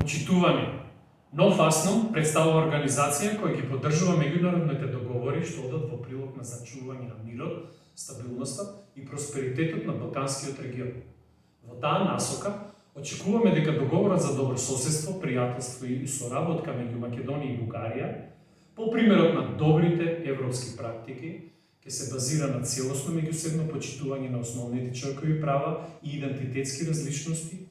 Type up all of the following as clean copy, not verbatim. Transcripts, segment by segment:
почитување. Нов АСНОМ представува организација која ги поддржува меѓународните договори што одат во прилог на зачување на мирот, стабилноста и просперитетот на Балканскиот регион. Во таа насока, очекуваме дека договорот за добрососедство, пријателство и соработка меѓу Македонија и Бугарија, по примерот на добрите европски практики, ќе се базира на целосно меѓусебно почитување на основните човекови права и идентитетски различности,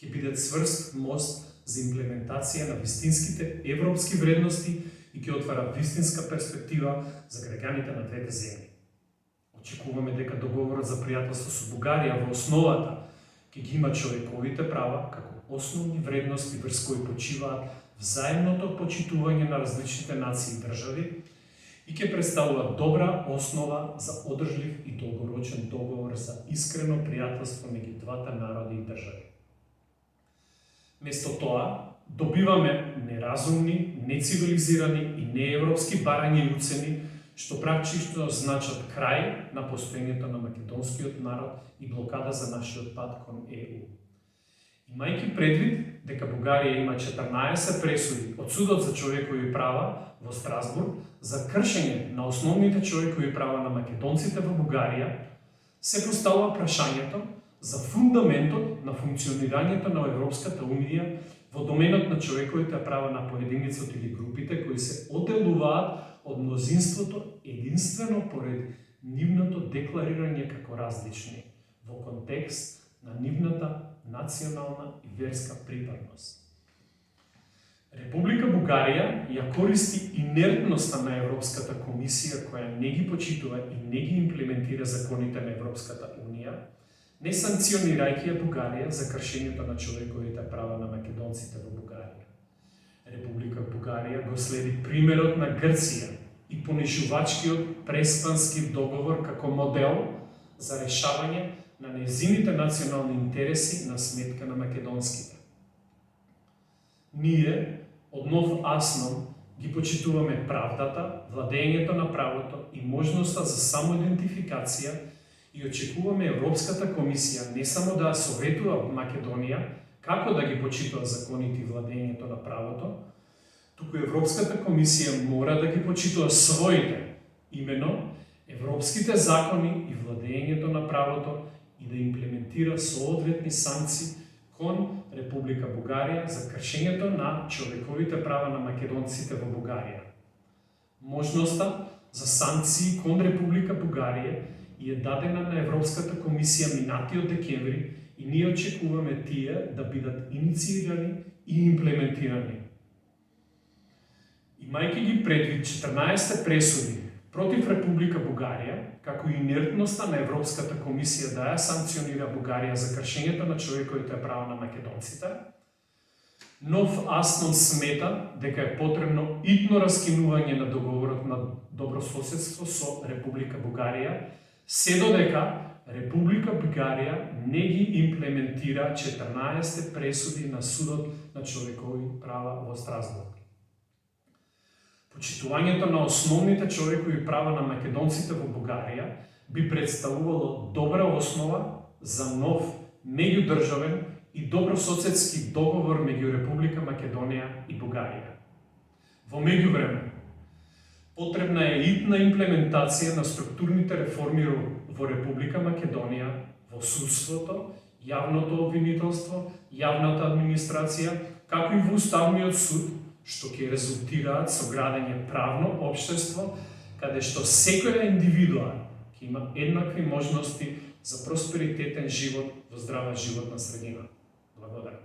ќе бидат цврст мост за имплементација на вистинските европски вредности и ќе отвара вистинска перспектива за граѓаните на двете земји. Очекуваме дека договорот за пријателство со Бугарија во основата ќе ги има човековите права како основни вредности врз кои почиваат взаимното почитување на различните нации и држави и ќе представува добра основа за одржлив и долгорочен договор за искрено пријателство меѓу двата народи и држави. Место тоа, добиваме неразумни, нецивилизирани и неевропски барања и уцени, што практично значат крај на постоењето на македонскиот народ и блокада за нашиот пат кон ЕУ. Имајќи предвид дека Бугарија има 14 пресуди од Судот за човекови права во Страсбург за кршење на основните човекови права на македонците во Бугарија, се поставува прашањето за фундаментот на функционирањето на Европската Унија во доменот на човековите права на поединицот или групите кои се одделуваат од мнозинството единствено поред нивното декларирање како различни во контекст на нивната национална и верска припадност. Република Бугарија ја користи инертноста на Европската комисија која не ги почитува и не ги имплементира законите на Европската Унија, не санкционирајќи ја Бугарија за кршењето на човековите права на македонците во Бугарија. Република Бугарија го следи примерот на Грција и понижувачкиот преспански договор како модел за решавање на нејзините национални интереси на сметка на македонските. Ние, од нов АСНОМ, ги почитуваме правдата, владењето на правото и можноста за самоидентификација и очекуваме Европската комисија не само да советува Македонија како да ги почитува законите и владењето на правото, туку Европската комисија мора да ги почитува своите, имено европските закони и владењето на правото и да имплементира соодветни санкции кон Република Бугарија за кршењето на човековите права на македонците во Бугарија. Можноста за санкции кон Република Бугарија е дадена на Европската комисија минатиот декември и ние очекуваме тие да бидат инициирани и имплементирани. Имајќи ги предвид 14 пресуди против Република Бугарија, како и инертноста на Европската комисија да ја санкционира Бугарија за кршењето на човековите права на македонците, нов АСНОМ смета дека е потребно итно раскинување на договорот на добрососедство со Република Бугарија, се додека Република Бугарија не ги имплементира 14 пресуди на Судот на човекови права во Страсбург. Почитувањето на основните човекови права на македонците во Бугарија би представувало добра основа за нов меѓудржавен и добрососедски договор меѓу Република Македонија и Бугарија. Во меѓувреме, потребна е итна имплементација на структурните реформи во Република Македонија, во судството, јавното обвинителство, јавната администрација, како и во Уставниот суд, што ќе резултираат со градење правно општество, каде што секоја индивидуа ќе има еднакви можности за просперитетен живот во здрава животна средина. Благодарам.